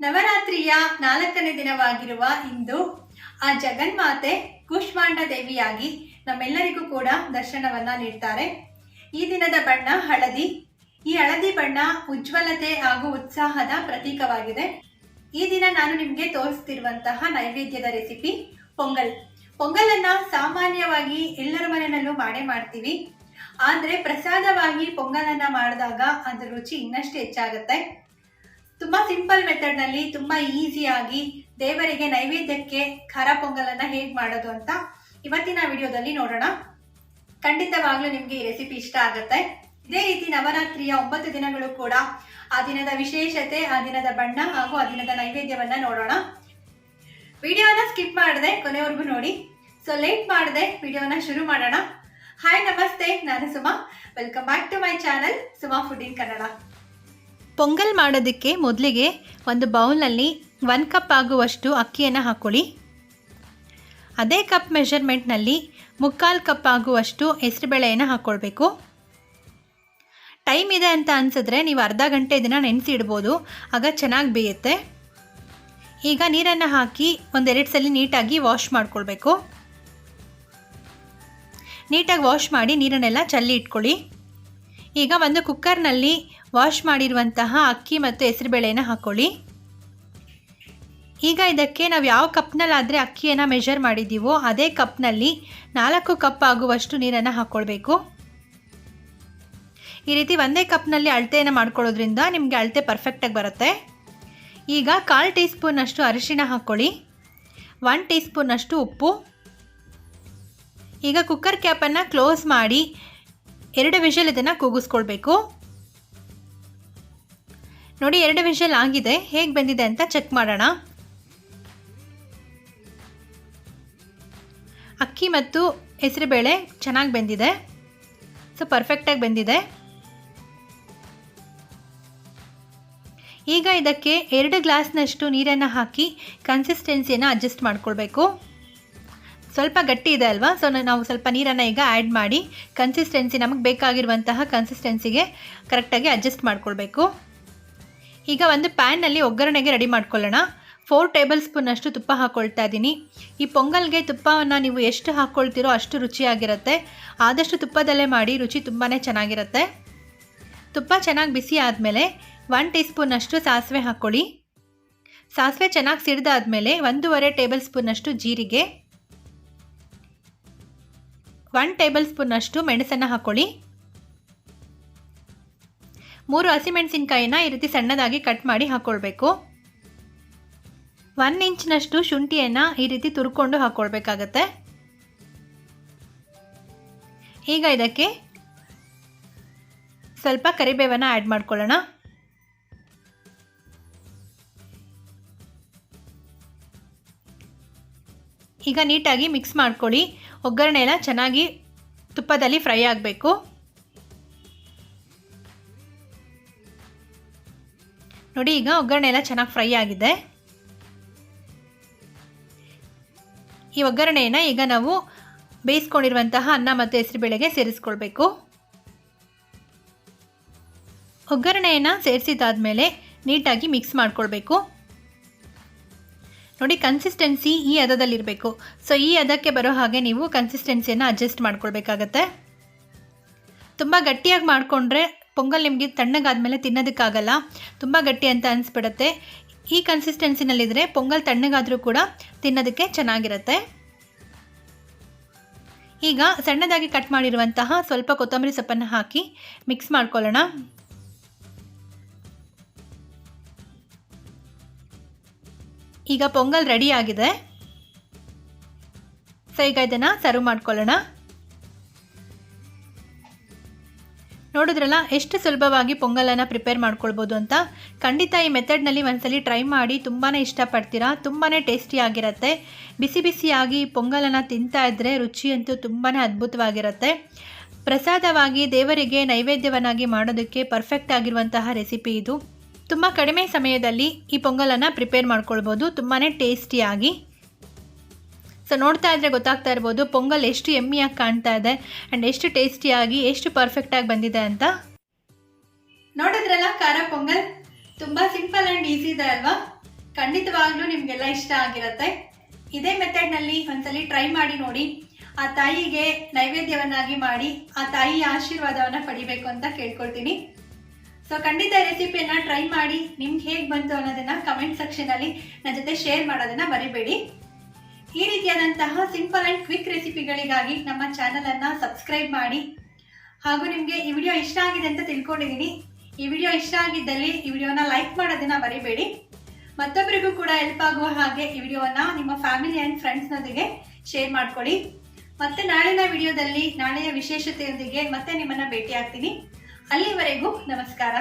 ನವರಾತ್ರಿಯ 4ನೇ ದಿನವಾಗಿರುವ ಇಂದು ಆ ಜಗನ್ಮಾತೆ ಕೂಷ್ಮಾಂಡ ದೇವಿಯಾಗಿ ನಮ್ಮೆಲ್ಲರಿಗೂ ಕೂಡ ದರ್ಶನವನ್ನ ನೀಡ್ತಾರೆ. ಈ ದಿನದ ಬಣ್ಣ ಹಳದಿ. ಈ ಹಳದಿ ಬಣ್ಣ ಉಜ್ವಲತೆ ಹಾಗೂ ಉತ್ಸಾಹದ ಪ್ರತೀಕವಾಗಿದೆ. ಈ ದಿನ ನಾನು ನಿಮಗೆ ತೋರಿಸ್ತಿರುವಂತಹ ನೈವೇದ್ಯದ ರೆಸಿಪಿ ಪೊಂಗಲ್. ಪೊಂಗಲನ್ನ ಸಾಮಾನ್ಯವಾಗಿ ಎಲ್ಲರ ಮನೆಯಲ್ಲೂ ಮಾಡ್ತೀವಿ. ಆದ್ರೆ ಪ್ರಸಾದವಾಗಿ ಪೊಂಗಲನ್ನ ಮಾಡಿದಾಗ ಅದರ ರುಚಿ ಇನ್ನಷ್ಟು ಹೆಚ್ಚಾಗುತ್ತೆ. ತುಂಬಾ ಸಿಂಪಲ್ ಮೆಥಡ್ ನಲ್ಲಿ ತುಂಬಾ ಈಸಿಯಾಗಿ ದೇವರಿಗೆ ನೈವೇದ್ಯಕ್ಕೆ ಖಾರ ಪೊಂಗಲನ್ನ ಹೇಗೆ ಮಾಡೋದು ಅಂತ ಇವತ್ತಿನ ವಿಡಿಯೋದಲ್ಲಿ ನೋಡೋಣ. ಖಂಡಿತವಾಗ್ಲೂ ನಿಮ್ಗೆ ಈ ರೆಸಿಪಿ ಇಷ್ಟ ಆಗುತ್ತೆ. ಇದೇ ರೀತಿ ನವರಾತ್ರಿಯ 9 ದಿನಗಳು ಕೂಡ ಆ ದಿನದ ವಿಶೇಷತೆ, ಆ ದಿನದ ಬಣ್ಣ ಹಾಗೂ ಆ ದಿನದ ನೈವೇದ್ಯವನ್ನ ನೋಡೋಣ. ವಿಡಿಯೋನ ಸ್ಕಿಪ್ ಮಾಡದೆ ಕೊನೆವರೆಗೂ ನೋಡಿ. ಸೊ ಲೇಟ್ ಮಾಡದೆ ವಿಡಿಯೋನ ಶುರು ಮಾಡೋಣ. ಹಾಯ್ ನಮಸ್ತೆ, ನಾನು Suma. Welcome back to my channel Suma food in Kannada. Pongal ಮಾಡೋದಕ್ಕೆ ಮೊದಲಿಗೆ ಒಂದು ಬೌಲ್ನಲ್ಲಿ 1 ಕಪ್ ಆಗುವಷ್ಟು ಅಕ್ಕಿಯನ್ನು ಹಾಕ್ಕೊಳ್ಳಿ. ಅದೇ ಕಪ್ ಮೆಷರ್ಮೆಂಟ್ನಲ್ಲಿ 3/4 ಕಪ್ ಆಗುವಷ್ಟು ಹೆಸರುಬೇಳೆಯನ್ನು ಹಾಕ್ಕೊಳ್ಬೇಕು. ಟೈಮ್ ಇದೆ ಅಂತ ಅನಿಸಿದ್ರೆ ನೀವು ಅರ್ಧ ಗಂಟೆ ಇದನ್ನು ನೆನೆಸಿ ಇಡ್ಬೋದು, ಆಗ ಚೆನ್ನಾಗಿ ಬೇಯುತ್ತೆ. ಈಗ ನೀರನ್ನು ಹಾಕಿ 1-2 ಸಲ ನೀಟಾಗಿ ವಾಶ್ ಮಾಡ್ಕೊಳ್ಬೇಕು. ನೀಟಾಗಿ ವಾಶ್ ಮಾಡಿ ನೀರನ್ನೆಲ್ಲ ಚಲ್ಲಿ ಇಟ್ಕೊಳ್ಳಿ. ಈಗ ಒಂದು ಕುಕ್ಕರ್ನಲ್ಲಿ ವಾಶ್ ಮಾಡಿರುವಂತಹ ಅಕ್ಕಿ ಮತ್ತು ಹೆಸರುಬೇಳೆಯನ್ನು ಹಾಕ್ಕೊಳ್ಳಿ. ಈಗ ಇದಕ್ಕೆ ನಾವು ಯಾವ ಕಪ್ನಲ್ಲಾದರೆ ಅಕ್ಕಿಯನ್ನು ಮೆಷರ್ ಮಾಡಿದ್ದೀವೋ ಅದೇ ಕಪ್ನಲ್ಲಿ 4 ಕಪ್ ಆಗುವಷ್ಟು ನೀರನ್ನು ಹಾಕ್ಕೊಳ್ಬೇಕು. ಈ ರೀತಿ ಒಂದೇ ಕಪ್ನಲ್ಲಿ ಅಳತೆಯನ್ನು ಮಾಡ್ಕೊಳ್ಳೋದ್ರಿಂದ ನಿಮಗೆ ಅಳತೆ ಪರ್ಫೆಕ್ಟಾಗಿ ಬರುತ್ತೆ. ಈಗ 1/4 ಟೀ ಸ್ಪೂನಷ್ಟು ಅರಿಶಿಣ ಹಾಕ್ಕೊಳ್ಳಿ. 1 ಟೀ ಸ್ಪೂನಷ್ಟು ಉಪ್ಪು. ಈಗ ಕುಕ್ಕರ್ ಕ್ಯಾಪನ್ನು ಕ್ಲೋಸ್ ಮಾಡಿ 2 ವಿಷಲ್ ಇದನ್ನು ಕೂಗಿಸ್ಕೊಳ್ಬೇಕು. ನೋಡಿ, 2 ವಿಷಲ್ ಆಗಿದೆ. ಹೇಗೆ ಬಂದಿದೆ ಅಂತ ಚೆಕ್ ಮಾಡೋಣ. ಅಕ್ಕಿ ಮತ್ತು ಹೆಸರುಬೇಳೆ ಚೆನ್ನಾಗಿ ಬೆಂದಿದೆ. ಸೊ ಪರ್ಫೆಕ್ಟಾಗಿ ಬೆಂದಿದೆ. ಈಗ ಇದಕ್ಕೆ 2 ಗ್ಲಾಸ್ನಷ್ಟು ನೀರನ್ನು ಹಾಕಿ ಕನ್ಸಿಸ್ಟೆನ್ಸಿಯನ್ನು ಅಡ್ಜಸ್ಟ್ ಮಾಡ್ಕೊಳ್ಬೇಕು. ಸ್ವಲ್ಪ ಗಟ್ಟಿ ಇದೆ ಅಲ್ವಾ, ಸೊ ನಾವು ಸ್ವಲ್ಪ ನೀರನ್ನು ಈಗ ಆ್ಯಡ್ ಮಾಡಿ ಕನ್ಸಿಸ್ಟೆನ್ಸಿ ನಮಗೆ ಬೇಕಾಗಿರುವಂತಹ ಕನ್ಸಿಸ್ಟೆನ್ಸಿಗೆ ಕರೆಕ್ಟಾಗಿ ಅಡ್ಜಸ್ಟ್ ಮಾಡ್ಕೊಳ್ಬೇಕು. ಈಗ ಒಂದು ಪ್ಯಾನ್ನಲ್ಲಿ ಒಗ್ಗರಣೆಗೆ ರೆಡಿ ಮಾಡ್ಕೊಳ್ಳೋಣ. 4 ಟೇಬಲ್ ಸ್ಪೂನಷ್ಟು ತುಪ್ಪ ಹಾಕ್ಕೊಳ್ತಾ ಇದ್ದೀನಿ. ಈ ಪೊಂಗಲ್ಗೆ ತುಪ್ಪವನ್ನು ನೀವು ಎಷ್ಟು ಹಾಕ್ಕೊಳ್ತೀರೋ ಅಷ್ಟು ರುಚಿಯಾಗಿರುತ್ತೆ. ಆದಷ್ಟು ತುಪ್ಪದಲ್ಲೇ ಮಾಡಿ, ರುಚಿ ತುಂಬಾ ಚೆನ್ನಾಗಿರುತ್ತೆ. ತುಪ್ಪ ಚೆನ್ನಾಗಿ ಬಿಸಿ ಆದಮೇಲೆ 1 ಟೀ ಸ್ಪೂನಷ್ಟು ಸಾಸಿವೆ ಹಾಕ್ಕೊಳ್ಳಿ. ಸಾಸಿವೆ ಚೆನ್ನಾಗಿ ಸಿಡಿದಾದ್ಮೇಲೆ 1.5 ಟೇಬಲ್ ಸ್ಪೂನಷ್ಟು ಜೀರಿಗೆ, 1 ಟೇಬಲ್ ಸ್ಪೂನಷ್ಟು ಮೆಣಸನ್ನು ಹಾಕ್ಕೊಳ್ಳಿ. 3 ಹಸಿಮೆಣಸಿನ್ಕಾಯಿನ ಈ ರೀತಿ ಸಣ್ಣದಾಗಿ ಕಟ್ ಮಾಡಿ ಹಾಕ್ಕೊಳ್ಬೇಕು. 1 ಇಂಚಿನಷ್ಟು ಶುಂಠಿಯನ್ನು ಈ ರೀತಿ ತುರ್ಕೊಂಡು ಹಾಕ್ಕೊಳ್ಬೇಕಾಗತ್ತೆ. ಈಗ ಇದಕ್ಕೆ ಸ್ವಲ್ಪ ಕರಿಬೇವನ್ನು ಆ್ಯಡ್ ಮಾಡ್ಕೊಳ್ಳೋಣ. ಈಗ ನೀಟಾಗಿ ಮಿಕ್ಸ್ ಮಾಡ್ಕೊಳ್ಳಿ. ಒಗ್ಗರಣೆ ಎಲ್ಲ ಚೆನ್ನಾಗಿ ತುಪ್ಪದಲ್ಲಿ ಫ್ರೈ ಆಗಬೇಕು. ನೋಡಿ, ಈಗ ಒಗ್ಗರಣೆ ಎಲ್ಲ ಚೆನ್ನಾಗಿ ಫ್ರೈ ಆಗಿದೆ. ಈ ಒಗ್ಗರಣೆಯನ್ನು ಈಗ ನಾವು ಬೇಯಿಸ್ಕೊಂಡಿರುವಂತಹ ಅನ್ನ ಮತ್ತು ಹೆಸರುಬೇಳೆಗೆ ಸೇರಿಸ್ಕೊಳ್ಬೇಕು. ಒಗ್ಗರಣೆಯನ್ನು ಸೇರಿಸಿದಾದ್ಮೇಲೆ ನೀಟಾಗಿ ಮಿಕ್ಸ್ ಮಾಡ್ಕೊಳ್ಬೇಕು. ನೋಡಿ, ಕನ್ಸಿಸ್ಟೆನ್ಸಿ ಈ ಹದದಲ್ಲಿರಬೇಕು. ಸೊ ಈ ಹದಕ್ಕೆ ಬರೋ ಹಾಗೆ ನೀವು ಕನ್ಸಿಸ್ಟೆನ್ಸಿಯನ್ನು ಅಡ್ಜಸ್ಟ್ ಮಾಡ್ಕೊಳ್ಬೇಕಾಗತ್ತೆ. ತುಂಬ ಗಟ್ಟಿಯಾಗಿ ಮಾಡಿಕೊಂಡ್ರೆ ಪೊಂಗಲ್ ನಿಮಗೆ ತಣ್ಣಗಾದ್ಮೇಲೆ ತಿನ್ನೋದಕ್ಕಾಗಲ್ಲ, ತುಂಬ ಗಟ್ಟಿ ಅಂತ ಅನಿಸ್ಬಿಡುತ್ತೆ. ಈ ಕನ್ಸಿಸ್ಟೆನ್ಸಿನಲ್ಲಿದ್ದರೆ ಪೊಂಗಲ್ ತಣ್ಣಗಾದರೂ ಕೂಡ ತಿನ್ನೋದಕ್ಕೆ ಚೆನ್ನಾಗಿರುತ್ತೆ. ಈಗ ಸಣ್ಣದಾಗಿ ಕಟ್ ಮಾಡಿರುವಂತಹ ಸ್ವಲ್ಪ ಕೊತ್ತಂಬರಿ ಸೊಪ್ಪನ್ನು ಹಾಕಿ ಮಿಕ್ಸ್ ಮಾಡ್ಕೊಳ್ಳೋಣ. ಈಗ ಪೊಂಗಲ್ ರೆಡಿ ಆಗಿದೆ. ಸೊ ಈಗ ಇದನ್ನು ಸರ್ವ್ ಮಾಡ್ಕೊಳ್ಳೋಣ. ನೋಡಿದ್ರಲ್ಲ ಎಷ್ಟು ಸುಲಭವಾಗಿ ಪೊಂಗಲನ್ನು ಪ್ರಿಪೇರ್ ಮಾಡ್ಕೊಳ್ಬೋದು ಅಂತ. ಖಂಡಿತ ಈ ಮೆಥಡ್ನಲ್ಲಿ ಒಂದ್ಸಲಿ ಟ್ರೈ ಮಾಡಿ, ತುಂಬಾ ಇಷ್ಟಪಡ್ತೀರಾ. ತುಂಬಾ ಟೇಸ್ಟಿಯಾಗಿರುತ್ತೆ. ಬಿಸಿ ಬಿಸಿಯಾಗಿ ಪೊಂಗಲನ್ನು ತಿಂತಾ ಇದ್ದರೆ ರುಚಿ ಅಂತೂ ತುಂಬಾ ಅದ್ಭುತವಾಗಿರುತ್ತೆ. ಪ್ರಸಾದವಾಗಿ ದೇವರಿಗೆ ನೈವೇದ್ಯವನ್ನಾಗಿ ಮಾಡೋದಕ್ಕೆ ಪರ್ಫೆಕ್ಟ್ ಆಗಿರುವಂತಹ ರೆಸಿಪಿ ಇದು. ತುಂಬ ಕಡಿಮೆ ಸಮಯದಲ್ಲಿ ಈ ಪೊಂಗಲನ್ನು ಪ್ರಿಪೇರ್ ಮಾಡ್ಕೊಳ್ಬೋದು, ತುಂಬಾ ಟೇಸ್ಟಿಯಾಗಿ. ಸೊ ನೋಡ್ತಾ ಇದ್ರೆ ಗೊತ್ತಾಗ್ತಾ ಇರ್ಬೋದು ಪೊಂಗಲ್ ಎಷ್ಟು ಯಮ್ಮಿಯಾಗಿ ಕಾಣ್ತಾ ಇದೆ ಆ್ಯಂಡ್ ಎಷ್ಟು ಟೇಸ್ಟಿಯಾಗಿ, ಎಷ್ಟು ಪರ್ಫೆಕ್ಟಾಗಿ ಬಂದಿದೆ ಅಂತ. ನೋಡಿದ್ರಲ್ಲ ಖಾರ ಪೊಂಗಲ್ ತುಂಬ ಸಿಂಪಲ್ ಆ್ಯಂಡ್ ಈಸಿ ಇದೆ ಅಲ್ವಾ? ಖಂಡಿತವಾಗ್ಲೂ ನಿಮ್ಗೆಲ್ಲ ಇಷ್ಟ ಆಗಿರತ್ತೆ. ಇದೇ ಮೆಥಡ್ ನಲ್ಲಿ ಒಂದ್ಸಲಿ ಟ್ರೈ ಮಾಡಿ ನೋಡಿ. ಆ ತಾಯಿಗೆ ನೈವೇದ್ಯವನ್ನಾಗಿ ಮಾಡಿ ಆ ತಾಯಿಯ ಆಶೀರ್ವಾದವನ್ನ ಪಡಿಬೇಕು ಅಂತ ಕೇಳ್ಕೊಳ್ತೀನಿ. ಸೊ ಖಂಡಿತ ರೆಸಿಪಿಯನ್ನ ಟ್ರೈ ಮಾಡಿ ನಿಮ್ಗೆ ಹೇಗೆ ಬಂತು ಅನ್ನೋದನ್ನ ಕಮೆಂಟ್ ಸೆಕ್ಷನ್ ಅಲ್ಲಿ ನನ್ನ ಜೊತೆ ಶೇರ್ ಮಾಡೋದನ್ನ ಮರಿಬೇಡಿ. ಈ ರೀತಿಯಾದಂತಹ ಸಿಂಪಲ್ ಅಂಡ್ ಕ್ವಿಕ್ ರೆಸಿಪಿಗಳಿಗಾಗಿ ನಮ್ಮ ಚಾನಲ್ ಅನ್ನ ಸಬ್ಸ್ಕ್ರೈಬ್ ಮಾಡಿ. ಹಾಗೂ ನಿಮ್ಗೆ ಈ ವಿಡಿಯೋ ಇಷ್ಟ ಆಗಿದೆ ಅಂತ ತಿಳ್ಕೊಂಡಿದ್ದೀನಿ. ಈ ವಿಡಿಯೋ ಇಷ್ಟ ಆಗಿದ್ದಲ್ಲಿ ಈ ವಿಡಿಯೋನ ಲೈಕ್ ಮಾಡೋದನ್ನ ಮರಿಬೇಡಿ. ಮತ್ತೊಬ್ಬರಿಗೂ ಕೂಡ ಹೆಲ್ಪ್ ಆಗುವ ಹಾಗೆ ಈ ವಿಡಿಯೋವನ್ನ ನಿಮ್ಮ ಫ್ಯಾಮಿಲಿ ಅಂಡ್ ಫ್ರೆಂಡ್ಸ್ನೊಂದಿಗೆ ಶೇರ್ ಮಾಡ್ಕೊಳ್ಳಿ. ಮತ್ತೆ ನಾಳಿನ ವಿಡಿಯೋದಲ್ಲಿ ನಾಳೆಯ ವಿಶೇಷತೆಯೊಂದಿಗೆ ಮತ್ತೆ ನಿಮ್ಮನ್ನ ಭೇಟಿ ಆಗ್ತೀನಿ. ಅಲ್ಲಿವರೆಗೂ ನಮಸ್ಕಾರ.